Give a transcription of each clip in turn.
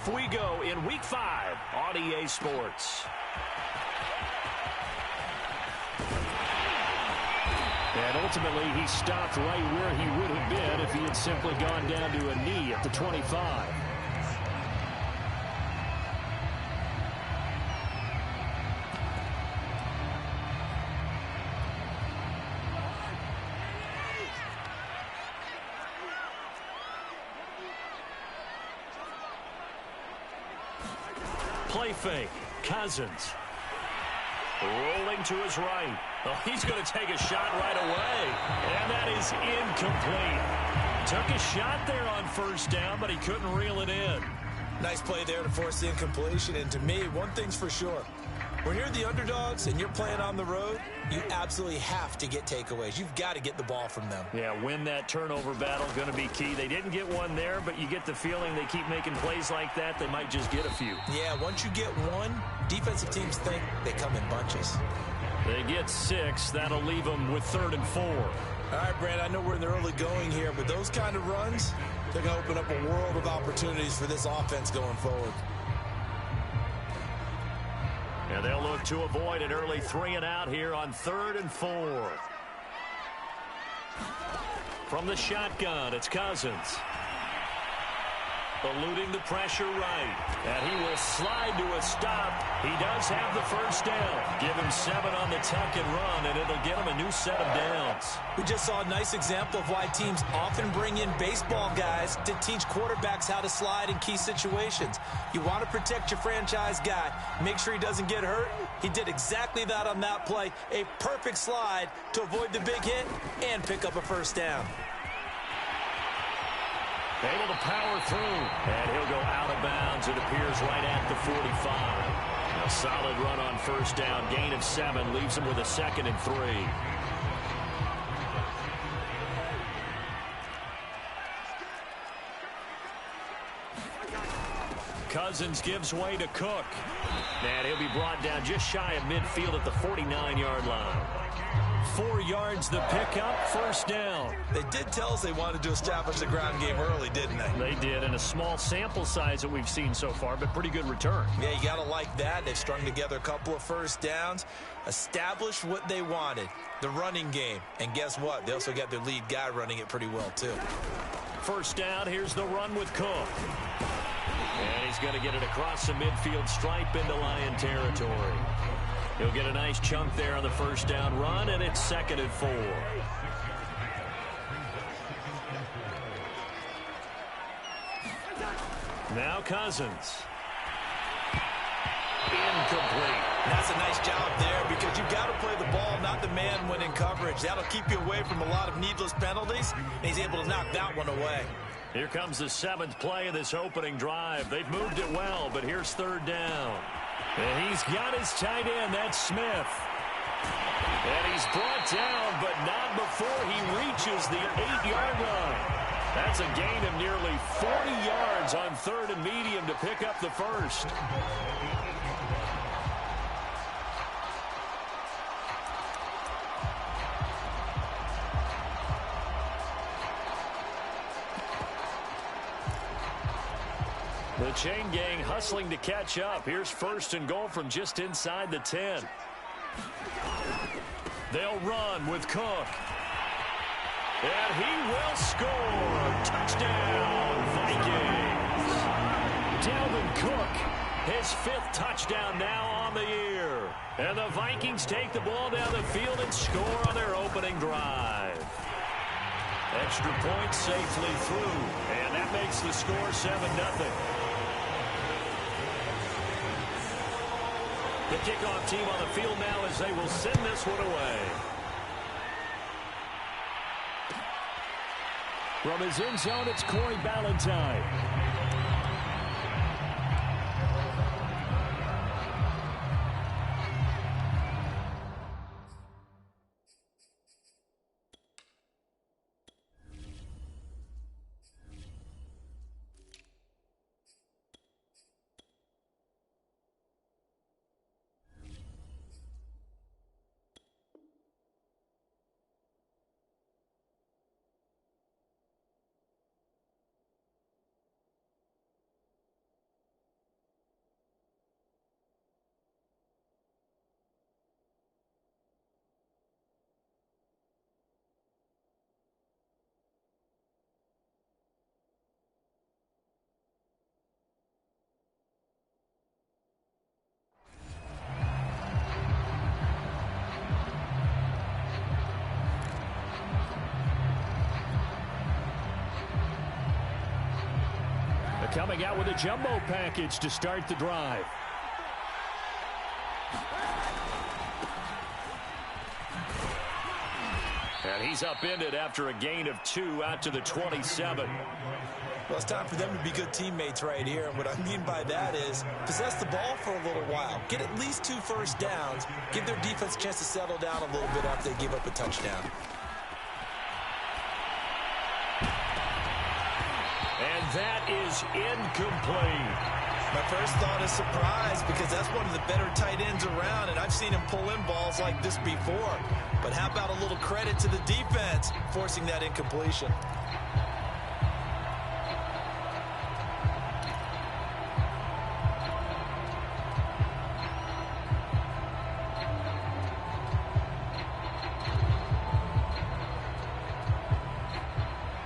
off we go in Week 5 on EA Sports. And ultimately, he stopped right where he would have been if he had simply gone down to a knee at the 25. Play fake. Cousins. Rolling to his right. Oh, he's going to take a shot right away. And that is incomplete. Took a shot there on first down, but he couldn't reel it in. Nice play there to force the incompletion. And to me, one thing's for sure. When you're the underdogs and you're playing on the road, you absolutely have to get takeaways. You've got to get the ball from them. Yeah, win that turnover battle, going to be key. They didn't get one there, but you get the feeling they keep making plays like that, they might just get a few. Yeah, once you get one, defensive teams think they come in bunches. They get 6. That'll leave them with 3rd and 4. All right, Brad, I know we're in the early going here, but those kind of runs, they're going to open up a world of opportunities for this offense going forward. And they'll look to avoid an early 3 and out here on 3rd and 4. From the shotgun, it's Cousins. Eluding the pressure right. And he will slide to a stop. He does have the first down. Give him 7 on the tuck and run, and it'll get him a new set of downs. We just saw a nice example of why teams often bring in baseball guys to teach quarterbacks how to slide in key situations. You want to protect your franchise guy. Make sure he doesn't get hurt. He did exactly that on that play. A perfect slide to avoid the big hit and pick up a first down. Able to power through, and he'll go out of bounds, it appears, right at the 45. A solid run on first down, gain of 7, leaves him with a 2nd and 3. Cousins gives way to Cook. And he'll be brought down just shy of midfield at the 49-yard line. 4 yards the pickup, first down. They did tell us they wanted to establish the ground game early, didn't they? They did, and a small sample size that we've seen so far, but pretty good return. Yeah, you got to like that. They've strung together a couple of first downs, established what they wanted, the running game. And guess what? They also got their lead guy running it pretty well, too. First down, here's the run with Cook. And he's going to get it across the midfield stripe into Lion territory. He'll get a nice chunk there on the first down run, and it's 2nd and 4. Now Cousins. Incomplete. That's a nice job there because you've got to play the ball, not the man when in coverage. That'll keep you away from a lot of needless penalties, and he's able to knock that one away. Here comes the 7th play of this opening drive. They've moved it well, but here's 3rd down. And he's got his tight end, that's Smith. And he's brought down, but not before he reaches the 8-yard line. That's a gain of nearly 40 yards on 3rd and medium to pick up the first. The chain gang hustling to catch up. Here's 1st and goal from just inside the 10. They'll run with Cook. And he will score. Touchdown, Vikings. Dalvin Cook, his 5th touchdown now on the year. And the Vikings take the ball down the field and score on their opening drive. Extra point safely through. And that makes the score 7-0. The kickoff team on the field now as they will send this one away. From his end zone, it's Corey Ballantyne. Coming out with a jumbo package to start the drive. And he's upended after a gain of 2 out to the 27. Well, it's time for them to be good teammates right here. And what I mean by that is possess the ball for a little while. Get at least 2 first downs. Give their defense a chance to settle down a little bit after they give up a touchdown. And that is incomplete. My first thought is surprise because that's one of the better tight ends around, and I've seen him pull in balls like this before. But how about a little credit to the defense forcing that incompletion?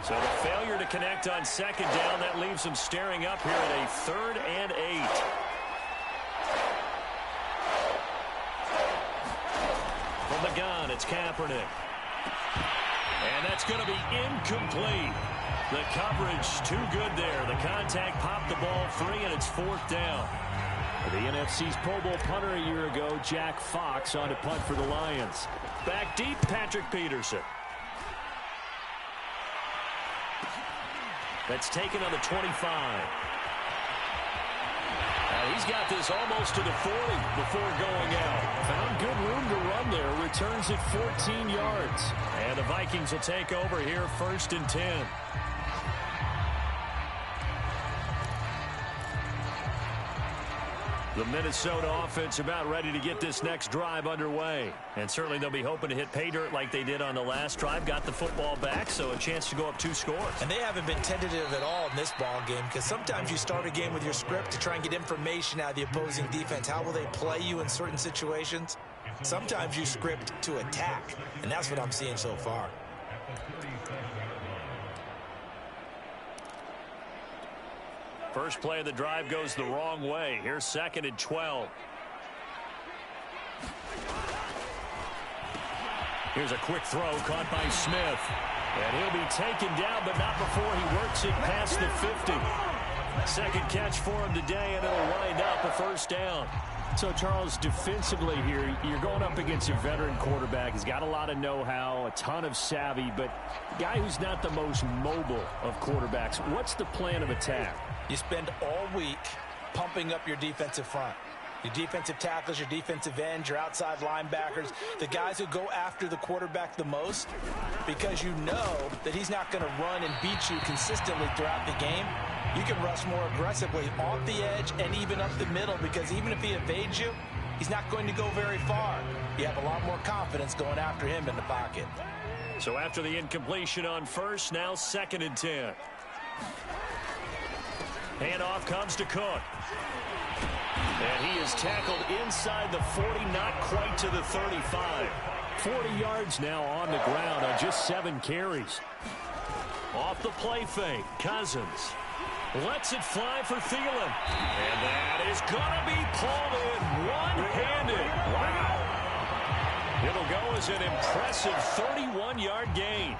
So the failure to connect on second down, that leaves them staring up here at a 3rd and 8. From the gun, it's Kaepernick. And that's going to be incomplete. The coverage too good there. The contact popped the ball free, and it's 4th down. The NFC's Pro Bowl punter a year ago, Jack Fox, on to punt for the Lions. Back deep, Patrick Peterson. That's taken on the 25. He's got this almost to the 40 before going out. Found good room to run there. Returns it 14 yards. And the Vikings will take over here 1st and 10. The Minnesota offense about ready to get this next drive underway. And certainly they'll be hoping to hit pay dirt like they did on the last drive. Got the football back, so a chance to go up 2 scores. And they haven't been tentative at all in this ball game because sometimes you start a game with your script to try and get information out of the opposing defense. How will they play you in certain situations? Sometimes you script to attack, and that's what I'm seeing so far. First play of the drive goes the wrong way. Here's 2nd and 12. Here's a quick throw caught by Smith. And he'll be taken down, but not before he works it past the 50. Second catch for him today, and it'll wind up a 1st down. So, Charles, defensively here, you're going up against a veteran quarterback. He's got a lot of know-how, a ton of savvy, but a guy who's not the most mobile of quarterbacks. What's the plan of attack? You spend all week pumping up your defensive front. Your defensive tackles, your defensive ends, your outside linebackers, the guys who go after the quarterback the most, because you know that he's not going to run and beat you consistently throughout the game. You can rush more aggressively off the edge and even up the middle, because even if he evades you, he's not going to go very far. You have a lot more confidence going after him in the pocket. So after the incompletion on first, now 2nd and 10. Handoff comes to Cook. And he is tackled inside the 40, not quite to the 35. 40 yards now on the ground on just 7 carries. Off the play fake, Cousins lets it fly for Thielen. And that is going to be pulled in one-handed. Wow. It'll go as an impressive 31-yard gain.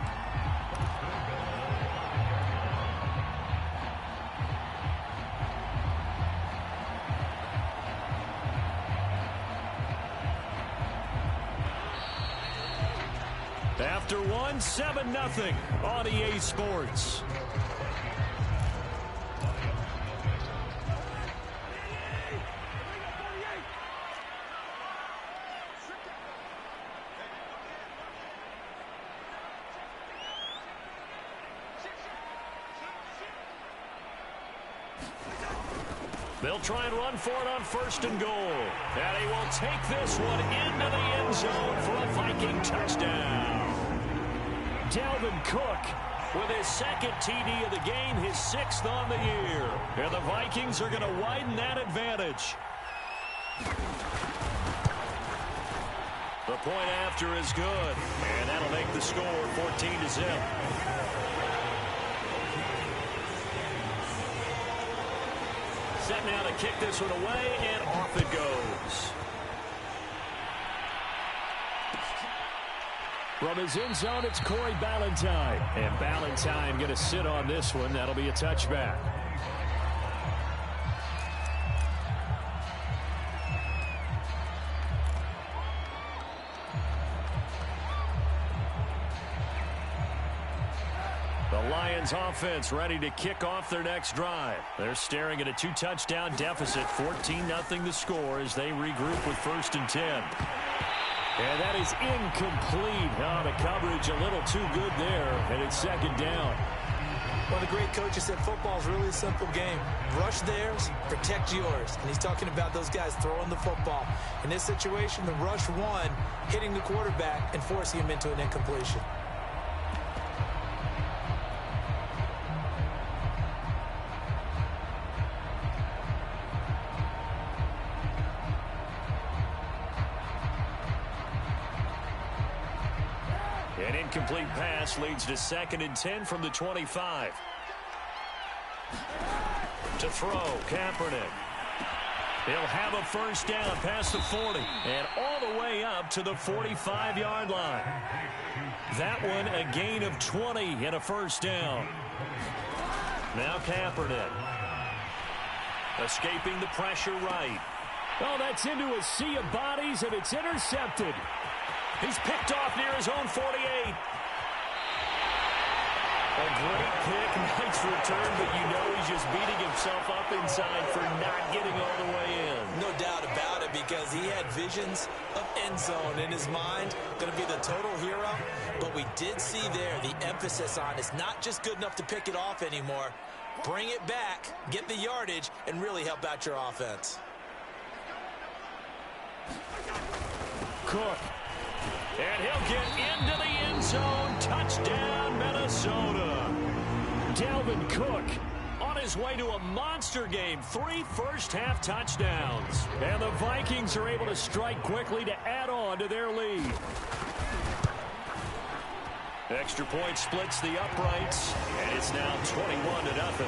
After one, 7-0 on EA Sports. They'll try and run for it on 1st and goal. And he will take this one into the end zone for a Viking touchdown. Dalvin Cook with his 2nd TD of the game, his 6th on the year. And the Vikings are going to widen that advantage. The point after is good. And that'll make the score 14-0. Set now to kick this one away, and off it goes. From his end zone, it's Corey Ballantyne. And Ballantyne going to sit on this one. That'll be a touchback. Lions offense ready to kick off their next drive. They're staring at a 2-touchdown deficit, 14-0 the score as they regroup with 1st and 10. And that is incomplete. Oh, the coverage a little too good there, and it's 2nd down. One of the great coaches said football is really a simple game. Rush theirs, protect yours. And he's talking about those guys throwing the football. In this situation, the rush one, hitting the quarterback and forcing him into an incompletion. An incomplete pass leads to 2nd and 10 from the 25. To throw, Kaepernick. He'll have a 1st down past the 40 and all the way up to the 45-yard line. That one a gain of 20 and a 1st down. Now Kaepernick. Escaping the pressure right. Oh, that's into a sea of bodies, and it's intercepted. He's picked off near his own 48. A great pick, nice return, but you know he's just beating himself up inside for not getting all the way in. No doubt about it, because he had visions of end zone in his mind. Going to be the total hero. But we did see there the emphasis on it's not just good enough to pick it off anymore. Bring it back, get the yardage, and really help out your offense. Cook. And he'll get into the end zone. Touchdown, Minnesota. Dalvin Cook on his way to a monster game. 3 first-half touchdowns. And the Vikings are able to strike quickly to add on to their lead. Extra point splits the uprights, and it's now 21-0.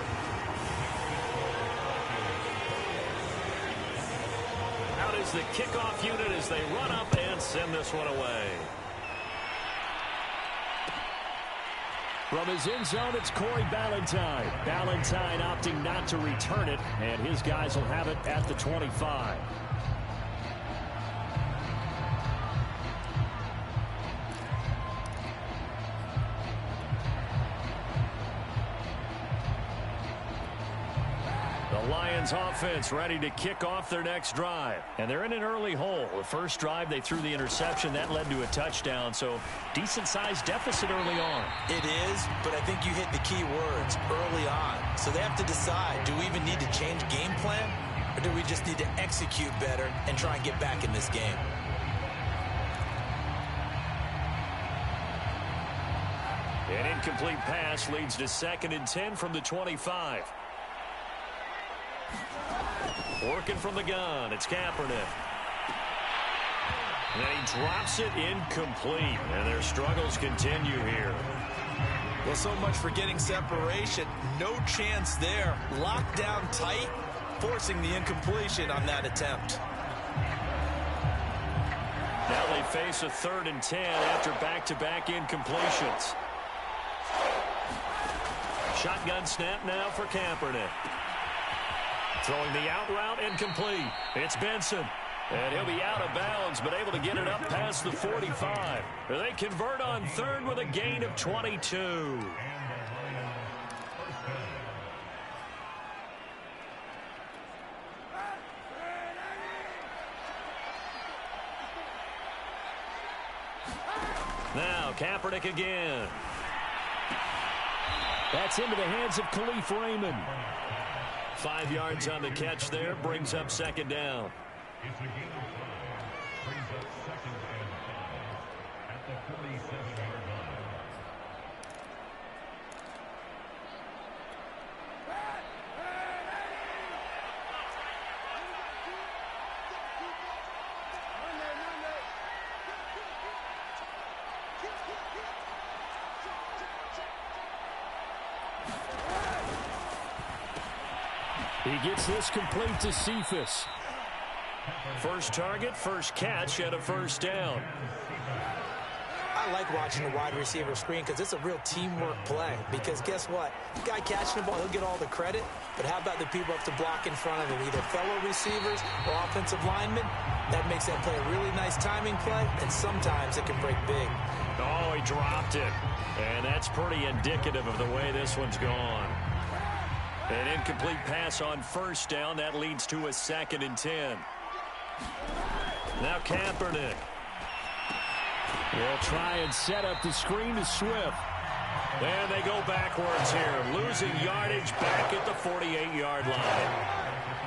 Out is the kickoff unit as they run up and send this one away. From his end zone, it's Corey Ballantyne. Ballantyne opting not to return it, and his guys will have it at the 25. Lions offense ready to kick off their next drive. And they're in an early hole. The first drive, they threw the interception. That led to a touchdown. So decent-sized deficit early on. It is, but I think you hit the key words early on. So they have to decide, do we even need to change game plan? Or do we just need to execute better and try and get back in this game? An incomplete pass leads to 2nd and 10 from the 25. Working from the gun, it's Kaepernick. And then he drops it incomplete, and their struggles continue here. Well, so much for getting separation. No chance there. Locked down tight, forcing the incompletion on that attempt. Now they face a 3rd and 10 after back-to-back incompletions. Shotgun snap now for Kaepernick. Throwing the out route incomplete. It's Benson. And he'll be out of bounds, but able to get it up past the 45. They convert on 3rd with a gain of 22. Now Kaepernick again. That's into the hands of Khalif Raymond. 5 yards on the catch there, brings up 2nd down. It's a gain of 5. Brings up 2nd and 5 at the 47-yard line. He gets this complete to Cephas. First target, first catch, and a 1st down. I like watching the wide receiver screen because it's a real teamwork play. Because guess what? The guy catching the ball, he'll get all the credit. But how about the people up to block in front of him? Either fellow receivers or offensive linemen. That makes that play a really nice timing play, and sometimes it can break big. Oh, he dropped it. And that's pretty indicative of the way this one's gone. An incomplete pass on first down. That leads to a 2nd and 10. Now Kaepernick. They'll try and set up the screen to Swift. And they go backwards here, losing yardage back at the 48-yard line.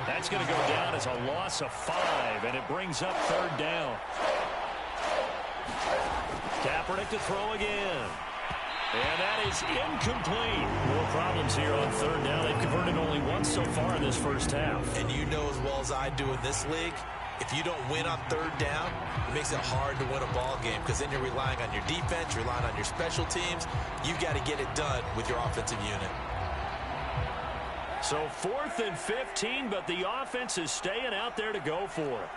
That's going to go down as a loss of 5, and it brings up 3rd down. Kaepernick to throw again. And that is incomplete. More problems here on 3rd down. They've converted only once so far in this first half. And you know as well as I do in this league, if you don't win on 3rd down, it makes it hard to win a ball game because then you're relying on your defense, you're relying on your special teams. You've got to get it done with your offensive unit. So 4th and 15, but the offense is staying out there to go for it.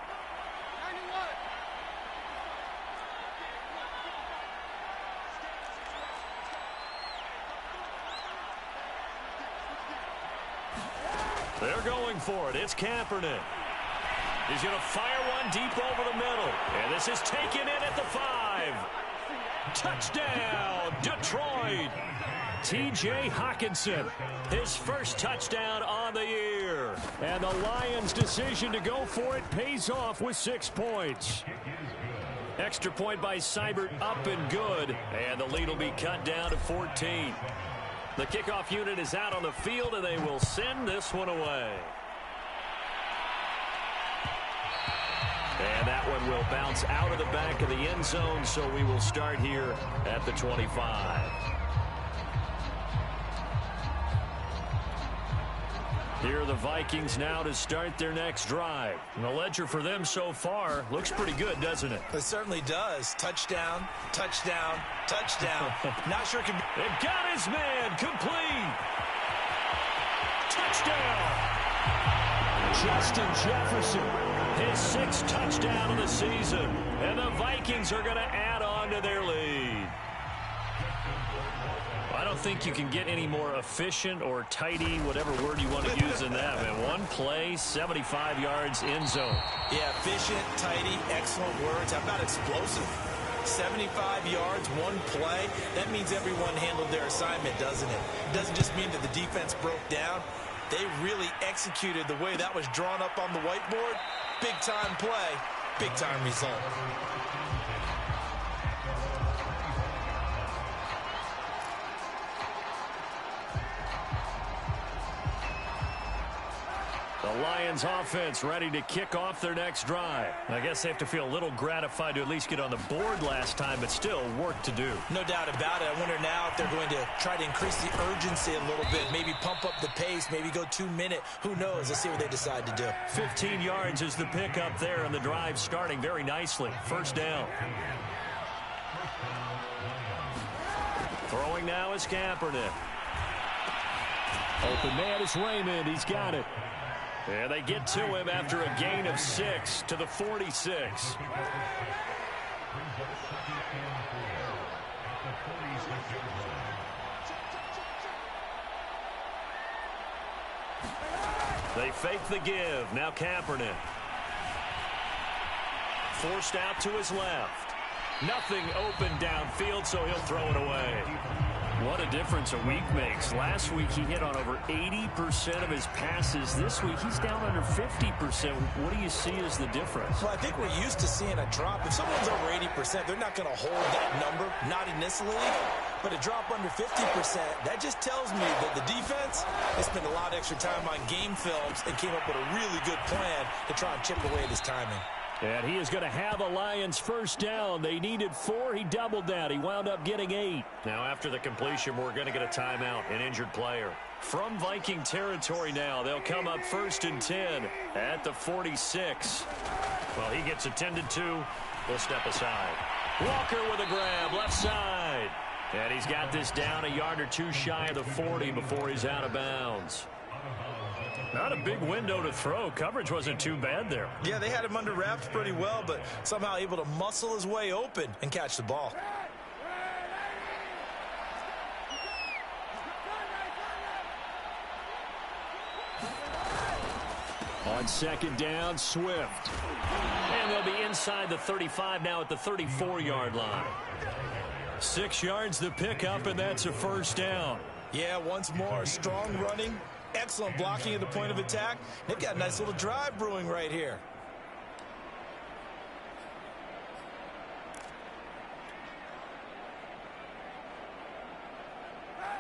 They're going for it. It's Kaepernick. He's going to fire one deep over the middle. And this is taken in at the 5. Touchdown, Detroit. T.J. Hockenson, his first touchdown on the year. And the Lions' decision to go for it pays off with 6 points. Extra point by Seibert, up and good. And the lead will be cut down to 14. The kickoff unit is out on the field, and they will send this one away. And that one will bounce out of the back of the end zone, so we will start here at the 25. Here are the Vikings now to start their next drive. And the ledger for them so far looks pretty good, doesn't it? It certainly does. Touchdown, touchdown, touchdown. Not sure it can be. They've got his man complete. Touchdown. Justin Jefferson, his 6th touchdown of the season. And the Vikings are going to add on to their lead. I don't think you can get any more efficient or tidy, whatever word you want to use in that, man. One play, 75 yards, end zone. Yeah, efficient, tidy, excellent words. How about explosive? 75 yards, one play. That means everyone handled their assignment, doesn't it? It doesn't just mean that the defense broke down. They really executed the way that was drawn up on the whiteboard. Big-time play, big-time result. The Lions offense ready to kick off their next drive. I guess they have to feel a little gratified to at least get on the board last time, but still work to do. No doubt about it. I wonder now if they're going to try to increase the urgency a little bit, maybe pump up the pace, maybe go 2-minute. Who knows? Let's see what they decide to do. 15 yards is the pickup there, and the drive starting very nicely. First down. Throwing now is Kaepernick. Open man is Raymond. He's got it. And they get to him after a gain of 6 to the 46. They fake the give. Now Kaepernick. Forced out to his left. Nothing open downfield, so he'll throw it away. What a difference a week makes. Last week he hit on over 80% of his passes. This week he's down under 50%. What do you see as the difference? Well, I think we're used to seeing a drop. If someone's over 80%, they're not going to hold that number, not in this league. But a drop under 50%, that just tells me that the defense has spent a lot of extra time on game films and came up with a really good plan to try and chip away at his timing. And he is going to have a Lions first down. They needed 4. He doubled that. He wound up getting 8. Now, after the completion, we're going to get a timeout, an injured player. From Viking territory now, they'll come up 1st and 10 at the 46. Well, he gets attended to. We'll step aside. Walker with a grab, left side. And he's got this down a yard or 2 shy of the 40 before he's out of bounds. Not a big window to throw. Coverage wasn't too bad there. Yeah, they had him under wraps pretty well, but somehow able to muscle his way open and catch the ball. On 2nd down, Swift. And they'll be inside the 35 now at the 34-yard line. 6 yards to pick up, and that's a first down. Yeah, once more, strong running, excellent blocking at the point of attack. They've got a nice little drive brewing right here.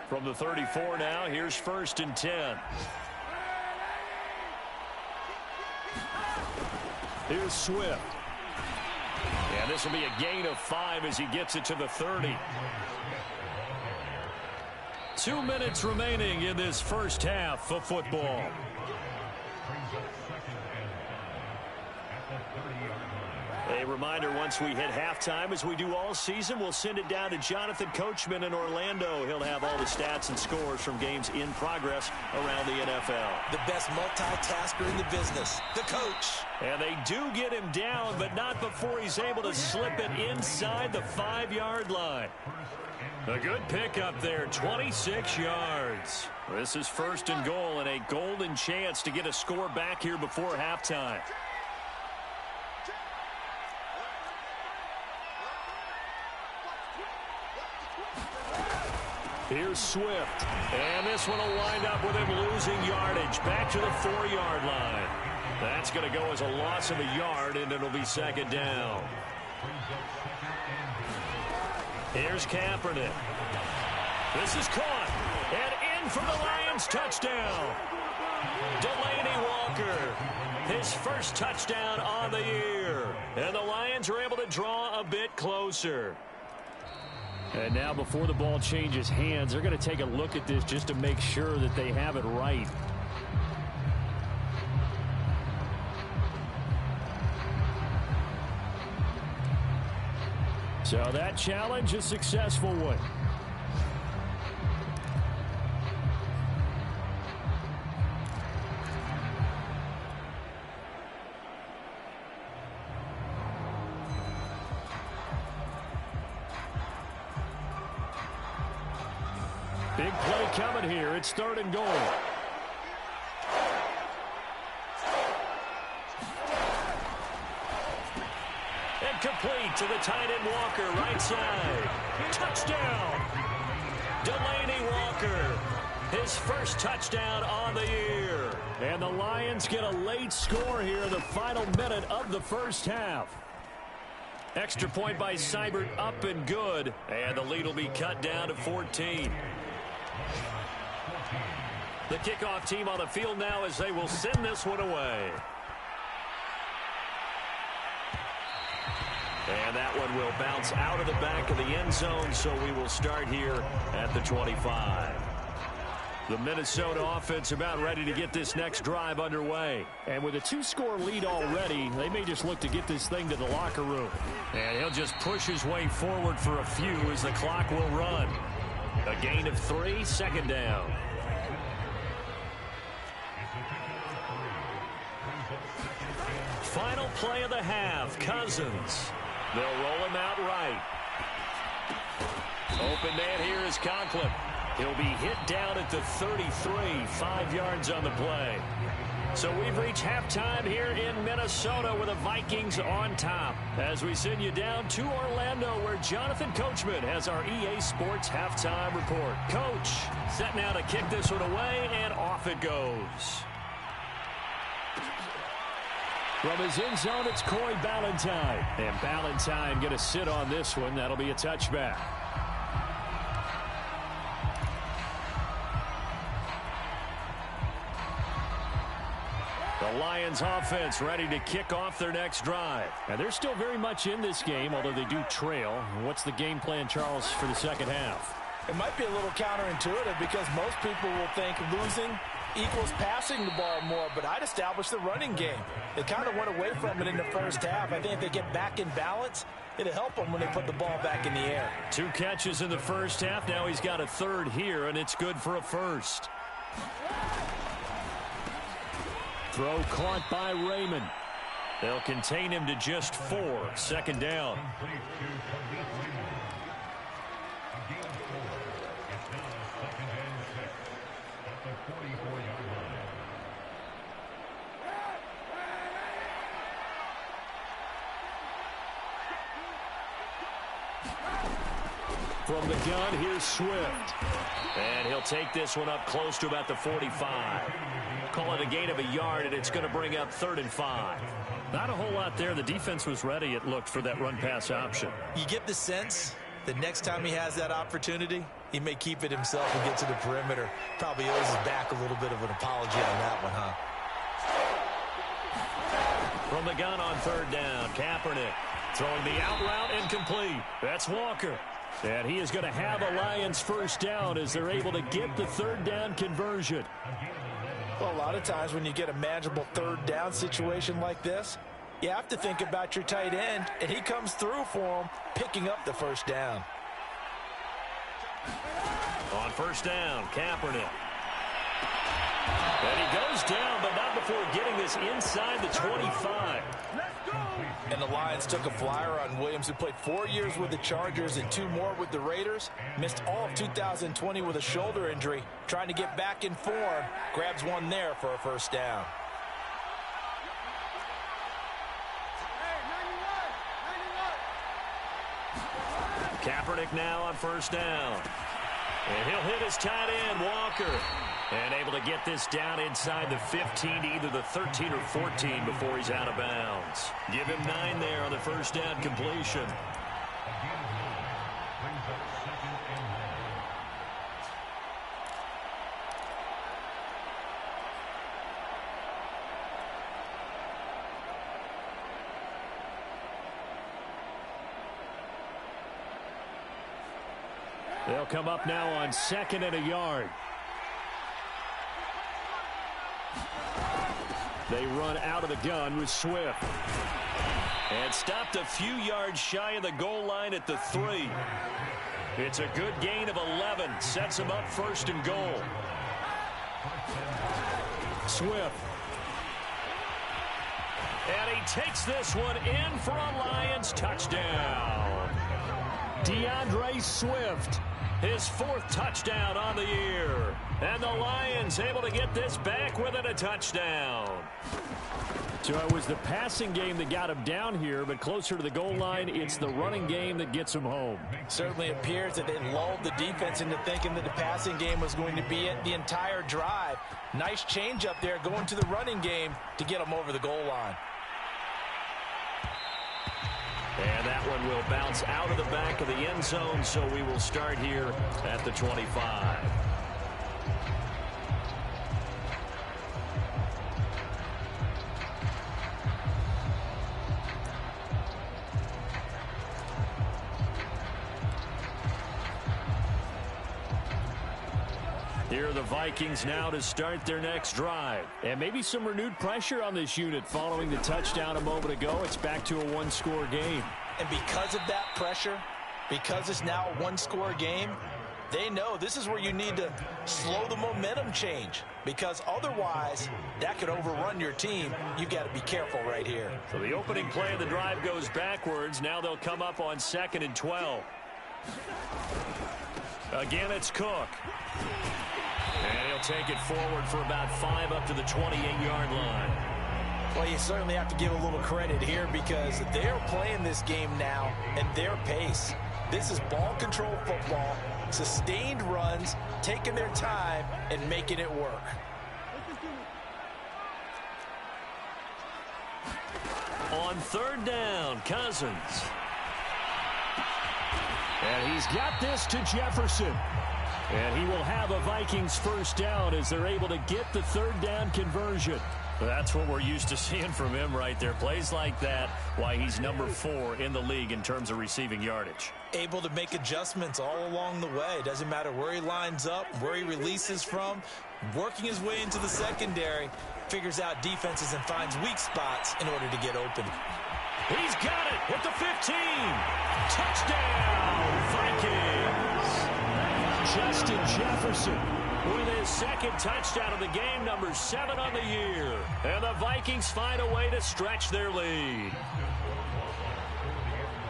From the 34 now, here's 1st and 10. Here's Swift. And this will be a gain of 5 as he gets it to the 30. 2 minutes remaining in this first half of football. A reminder, once we hit halftime, as we do all season, we'll send it down to Jonathan Coachman in Orlando. He'll have all the stats and scores from games in progress around the NFL. The best multitasker in the business, the coach. And they do get him down, but not before he's able to slip it inside the 5-yard line. A good pickup there, 26 yards. This is 1st and goal and a golden chance to get a score back here before halftime. Here's Swift. And this one will wind up with him losing yardage. Back to the 4-yard line. That's going to go as a loss of a yard, and it'll be 2nd down. Here's Kaepernick. This is caught. And in for the Lions touchdown. Delaney Walker. His first touchdown on the year. And the Lions are able to draw a bit closer. And now before the ball changes hands, they're going to take a look at this just to make sure that they have it right. So that challenge, a successful one. Big play coming here. It's 3rd and goal. And complete to the tight end Walker, right side. Touchdown. Delaney Walker. His first touchdown on the year. And the Lions get a late score here in the final minute of the first half. Extra point by Seibert, up and good. And the lead will be cut down to 14. The kickoff team on the field now as they will send this one away. And that one will bounce out of the back of the end zone, so we will start here at the 25. The Minnesota offense about ready to get this next drive underway. And with a 2-score lead already, they may just look to get this thing to the locker room. And he'll just push his way forward for a few as the clock will run. A gain of 3, 2nd down. Final play of the half, Cousins. They'll roll him out right. Open man here is Conklin. He'll be hit down at the 33, 5 yards on the play. So we've reached halftime here in Minnesota with the Vikings on top. As we send you down to Orlando where Jonathan Coachman has our EA Sports halftime report. Coach, set now to kick this one away, and off it goes. From his end zone, it's Corey Ballantyne. And Ballantyne going to sit on this one. That'll be a touchback. The Lions offense ready to kick off their next drive. And they're still very much in this game, although they do trail. What's the game plan, Charles, for the second half? It might be a little counterintuitive because most people will think losing equals passing the ball more, but I'd establish the running game. They kind of went away from it in the first half. I think if they get back in balance, it'll help them when they put the ball back in the air. 2 catches in the first half. Now he's got a 3rd here, and it's good for a 1st. Throw caught by Raymond. They'll contain him to just 4. 2nd down. From the gun, here's Swift. And he'll take this one up close to about the 45. Call it a gain of a yard, and it's going to bring up 3rd and 5. Not a whole lot there. The defense was ready, it looked, for that run-pass option. You get the sense that next time he has that opportunity, he may keep it himself and get to the perimeter. Probably owes his back a little bit of an apology on that one, huh? From the gun on 3rd down, Kaepernick throwing the out route incomplete. That's Walker. And he is going to have a Lions first down as they're able to get the 3rd down conversion. Well, a lot of times when you get a manageable 3rd down situation like this, you have to think about your tight end, and he comes through for him, picking up the first down. On 1st down, Kaepernick. And he goes down, but not before getting this inside the 25. And the Lions took a flyer on Williams, who played 4 years with the Chargers and 2 more with the Raiders. Missed all of 2020 with a shoulder injury. Trying to get back in form. Grabs one there for a first down. Kaepernick now on 1st down. And he'll hit his tight end, Walker. And able to get this down inside the 15 to either the 13 or 14 before he's out of bounds. Give him 9 there on the first down completion. They'll come up now on 2nd and a yard. They run out of the gun with Swift. And stopped a few yards shy of the goal line at the 3. It's a good gain of 11. Sets him up 1st and goal. Swift. And he takes this one in for a Lions touchdown. DeAndre Swift, his 4th touchdown on the year. And the Lions able to get this back within a touchdown. So it was the passing game that got him down here, but closer to the goal line, it's the running game that gets him home. Certainly appears that they lulled the defense into thinking that the passing game was going to be it the entire drive. Nice change up there going to the running game to get him over the goal line. And that one will bounce out of the back of the end zone, so we will start here at the 25. Here are the Vikings now to start their next drive. And maybe some renewed pressure on this unit following the touchdown a moment ago. It's back to a 1-score game. And because of that pressure, because it's now a 1-score game, they know this is where you need to slow the momentum change. Because otherwise, that could overrun your team. You've got to be careful right here. So the opening play of the drive goes backwards. Now they'll come up on 2nd and 12. Again, it's Cook. And he'll take it forward for about 5 up to the 28-yard line. Well, you certainly have to give a little credit here because they're playing this game now at their pace. This is ball control football, sustained runs, taking their time and making it work. On 3rd down, Cousins. And he's got this to Jefferson. And he will have a Vikings first down as they're able to get the 3rd down conversion. That's what we're used to seeing from him right there. Plays like that, why he's number 4 in the league in terms of receiving yardage. Able to make adjustments all along the way. Doesn't matter where he lines up, where he releases from. Working his way into the secondary, figures out defenses and finds weak spots in order to get open. He's got it at the 15. Touchdown, Vikings. Justin Jefferson with his 2nd touchdown of the game, number 7 on the year. And the Vikings find a way to stretch their lead.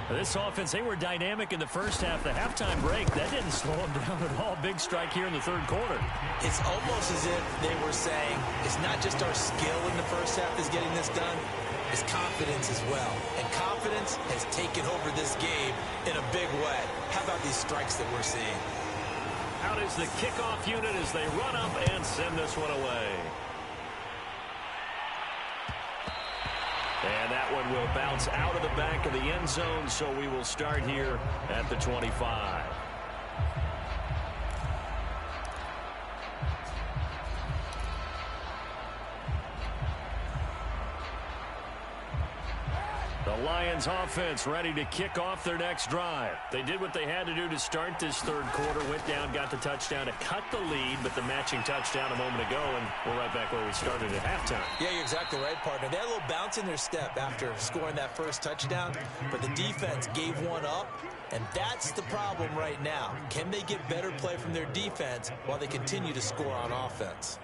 This offense, they were dynamic in the first half. The halftime break, that didn't slow them down at all. Big strike here in the 3rd quarter. It's almost as if they were saying, it's not just our skill in the first half strength is getting this done, his confidence as well. And confidence has taken over this game in a big way. How about these strikes that we're seeing? Out is the kickoff unit as they run up and send this one away. And that one will bounce out of the back of the end zone, so we will start here at the 25. The Lions offense ready to kick off their next drive. They did what they had to do to start this third quarter, went down, got the touchdown to cut the lead, but the matching touchdown a moment ago, and we're right back where we started at halftime. Yeah, you're exactly right, partner. They had a little bounce in their step after scoring that first touchdown, but the defense gave one up, and that's the problem right now. Can they get better play from their defense while they continue to score on offense?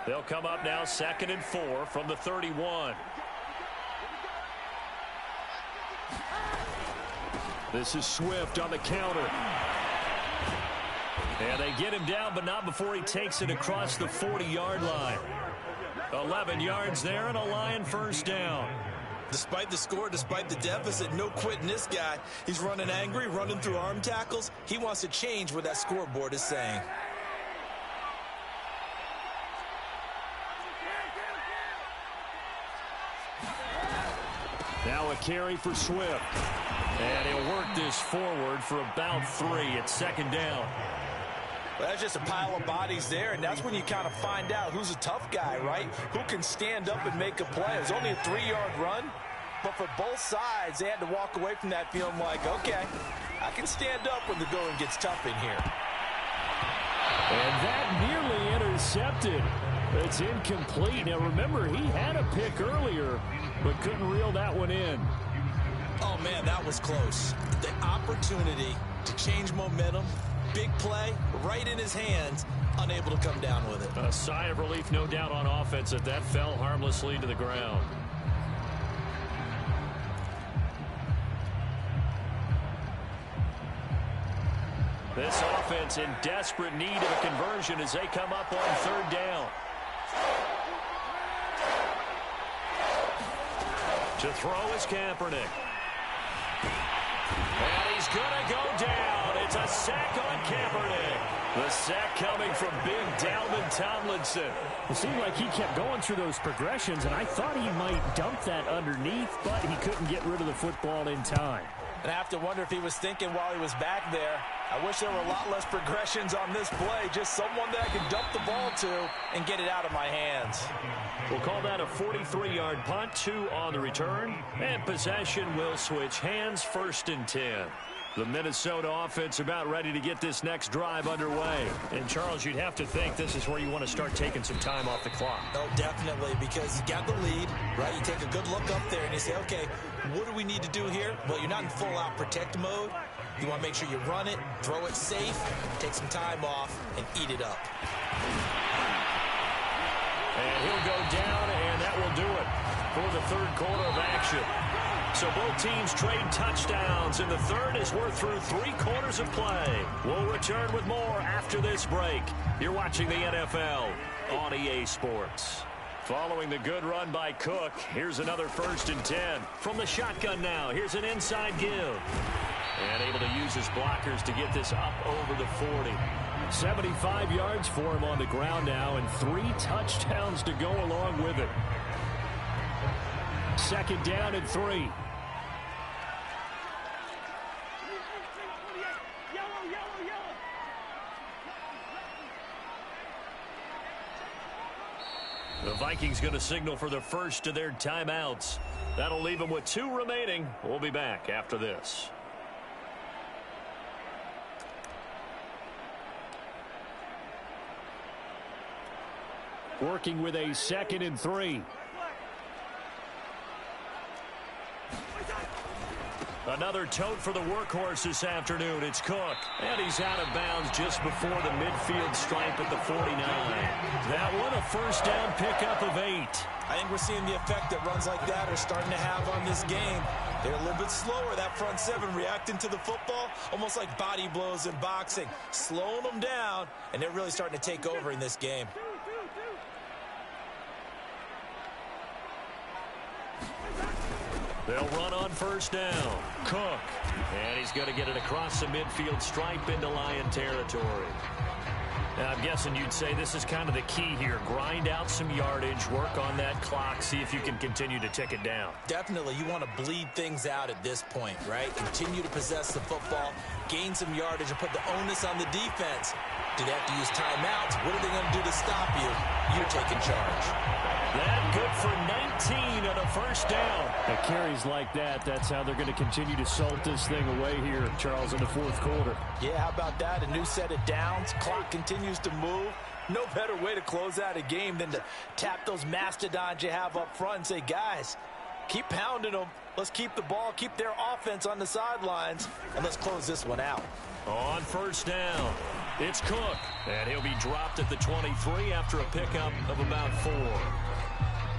They'll come up now 2nd and 4 from the 31. This is Swift on the counter. And they get him down, but not before he takes it across the 40-yard line. 11 yards there and a Lion first down. Despite the score, despite the deficit, no quitting this guy. He's running angry, running through arm tackles. He wants to change what that scoreboard is saying. Now a carry for Swift. And he'll work this forward for about 3 at 2nd down. Well, that's just a pile of bodies there, and that's when you kind of find out who's a tough guy, right? Who can stand up and make a play. It was only a 3-yard run, but for both sides, they had to walk away from that feeling like, okay, I can stand up when the going gets tough in here. And that nearly intercepted. It's incomplete. Now, remember, he had a pick earlier, but couldn't reel that one in. Oh, man, that was close. The opportunity to change momentum, big play, right in his hands, unable to come down with it. A sigh of relief, no doubt, on offense that fell harmlessly to the ground. This offense in desperate need of a conversion as they come up on 3rd down. To throw is Kaepernick. And he's going to go down. It's a sack on Kaepernick. The sack coming from big Dalvin Tomlinson. It seemed like he kept going through those progressions, and I thought he might dump that underneath, but he couldn't get rid of the football in time. And I have to wonder if he was thinking while he was back there, I wish there were a lot less progressions on this play. Just someone that I can dump the ball to and get it out of my hands. We'll call that a 43-yard punt, 2 on the return. And possession will switch hands, 1st and 10. The Minnesota offense about ready to get this next drive underway. And, Charles, you'd have to think this is where you want to start taking some time off the clock. Oh, definitely, because you got the lead, right? You take a good look up there and you say, okay, what do we need to do here? Well, you're not in full-out protect mode. You want to make sure you run it, throw it safe, take some time off, and eat it up. And he'll go down, and that will do it for the 3rd quarter of action. So both teams trade touchdowns, and the third as we're through 3 quarters of play. We'll return with more after this break. You're watching the NFL on EA Sports. Following the good run by Cook, here's another 1st and 10. From the shotgun now, here's an inside give. And able to use his blockers to get this up over the 40. 75 yards for him on the ground now, and 3 touchdowns to go along with it. 2nd down and 3. The Vikings going to signal for the first of their timeouts. That'll leave them with 2 remaining. We'll be back after this. Working with a 2nd and 3. Another tote for the workhorse this afternoon. It's Cook. And he's out of bounds just before the midfield stripe at the 49. That one a first down pickup of 8. I think we're seeing the effect that runs like that are starting to have on this game. They're a little bit slower, that front seven, reacting to the football, almost like body blows in boxing, slowing them down, and they're really starting to take over in this game. They'll run on first down. Cook. And he's going to get it across the midfield stripe into Lion territory. Now, I'm guessing you'd say this is kind of the key here. Grind out some yardage, work on that clock, see if you can continue to tick it down. Definitely, you want to bleed things out at this point, right? Continue to possess the football, gain some yardage, and put the onus on the defense. Do they have to use timeouts? What are they going to do to stop you? You're taking charge. That good for 19 on a first down. At carries like that, that's how they're going to continue to salt this thing away here, Charles, in the fourth quarter. Yeah, how about that? A new set of downs. Clock continues to move. No better way to close out a game than to tap those mastodons you have up front and say, guys, keep pounding them. Let's keep the ball, keep their offense on the sidelines, and let's close this one out. On first down, it's Cook. And he'll be dropped at the 23 after a pickup of about 4.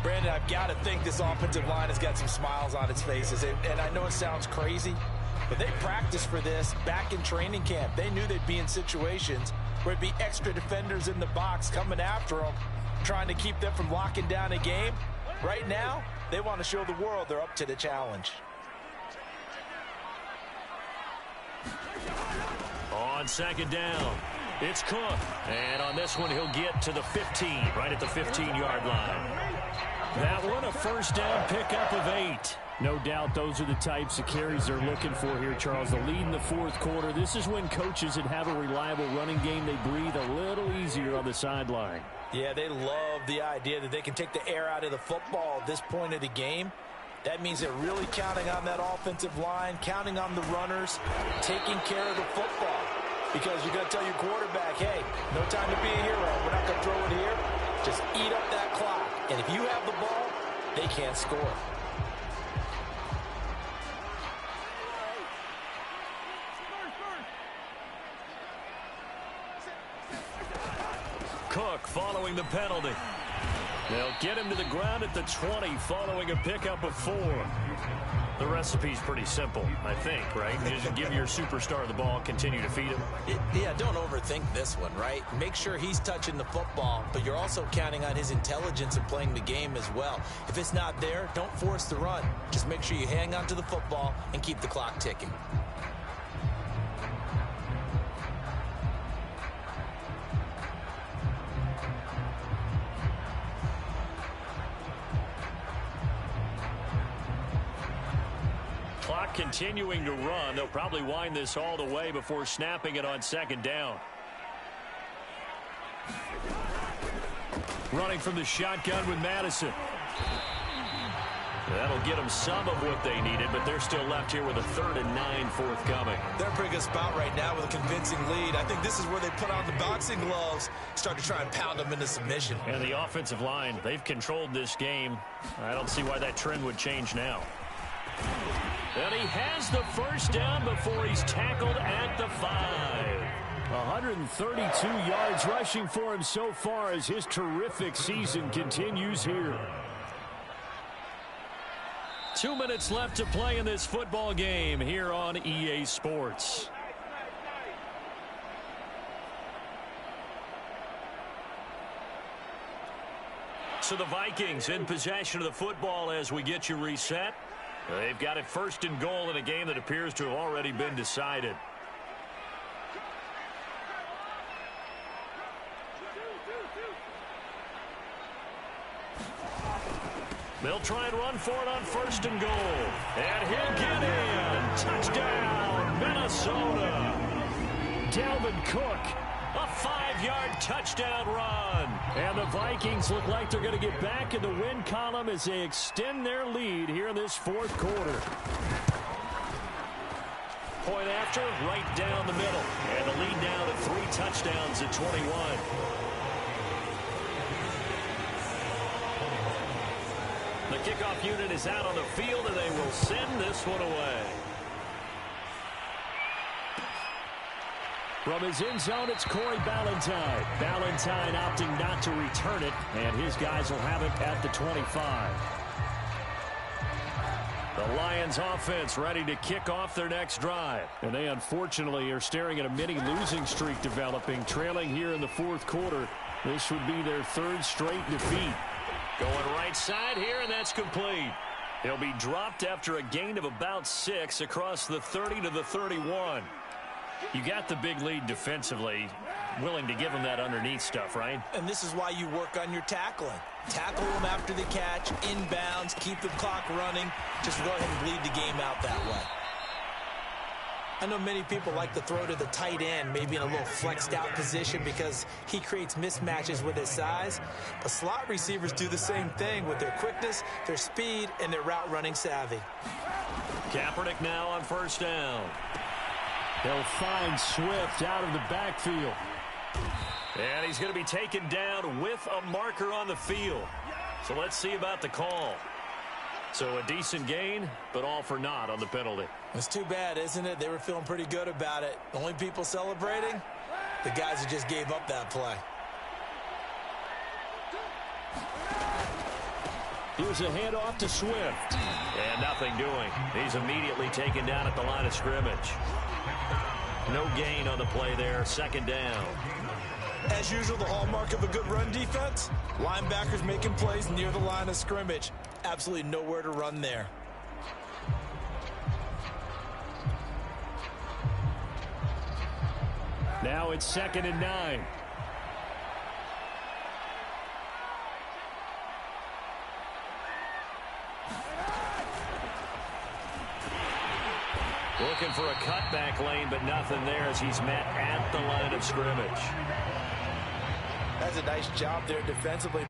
Brandon, I've got to think this offensive line has got some smiles on its faces. And I know it sounds crazy, but they practiced for this back in training camp. They knew they'd be in situations where it'd be extra defenders in the box coming after them, trying to keep them from locking down a game. Right now, they want to show the world they're up to the challenge. On second down, it's Cook. And on this one, he'll get to the 15, right at the 15-yard line. That one a first down pickup of 8. No doubt those are the types of carries they're looking for here, Charles. The lead in the fourth quarter. This is when coaches that have a reliable running game, they breathe a little easier on the sideline. Yeah, they love the idea that they can take the air out of the football at this point of the game. That means they're really counting on that offensive line, counting on the runners, taking care of the football. Because you're going to tell your quarterback, hey, no time to be a hero. We're not going to throw it here. Just eat up that clock. And if you have the ball, they can't score. Cook following the penalty. They'll get him to the ground at the 20 following a pickup of 4. The recipe's pretty simple, I think, right? Just give your superstar the ball, continue to feed him. Yeah, don't overthink this one, right? Make sure he's touching the football, but you're also counting on his intelligence and playing the game as well. If it's not there, don't force the run. Just make sure you hang on to the football and keep the clock ticking. Clock continuing to run. They'll probably wind this all the way before snapping it on second down. Running from the shotgun with Madison. That'll get them some of what they needed, but they're still left here with a 3rd and 9 forthcoming. They're a pretty good spot right now with a convincing lead. I think this is where they put on the boxing gloves, start to try and pound them into submission. And the offensive line, they've controlled this game. I don't see why that trend would change now. And he has the first down before he's tackled at the 5. 132 yards rushing for him so far as his terrific season continues here. 2 minutes left to play in this football game here on EA Sports. So the Vikings in possession of the football as we get you reset. They've got it 1st and goal in a game that appears to have already been decided. They'll try and run for it on 1st and goal. And he'll get in. Touchdown, Minnesota. Dalvin Cook. A 5-yard touchdown run. And the Vikings look like they're going to get back in the win column as they extend their lead here in this fourth quarter. Point after, right down the middle. And the lead now to 3 touchdowns at 21. The kickoff unit is out on the field, and they will send this one away. From his end zone, it's Corey Ballantyne. Ballantyne opting not to return it, and his guys will have it at the 25. The Lions offense ready to kick off their next drive. And they unfortunately are staring at a mini losing streak developing, trailing here in the fourth quarter. This would be their third straight defeat. Going right side here, and that's complete. He'll be dropped after a gain of about 6 across the 30 to the 31. You got the big lead defensively. Willing to give him that underneath stuff, right? And this is why you work on your tackling. Tackle them after the catch, inbounds, keep the clock running. Just go ahead and bleed the game out that way. I know many people like to throw to the tight end, maybe in a little flexed out position because he creates mismatches with his size. But slot receivers do the same thing with their quickness, their speed, and their route running savvy. Kaepernick now on first down. They'll find Swift out of the backfield. And he's going to be taken down with a marker on the field. So let's see about the call. So a decent gain, but all for naught on the penalty. It's too bad, isn't it? They were feeling pretty good about it. The only people celebrating, the guys who just gave up that play. Here's a handoff to Swift. And nothing doing. He's immediately taken down at the line of scrimmage. No gain on the play there. Second down. As usual, the hallmark of a good run defense, linebackers making plays near the line of scrimmage. Absolutely nowhere to run there. Now it's 2nd and 9. Looking for a cutback lane, but nothing there as he's met at the line of scrimmage. That's a nice job there defensively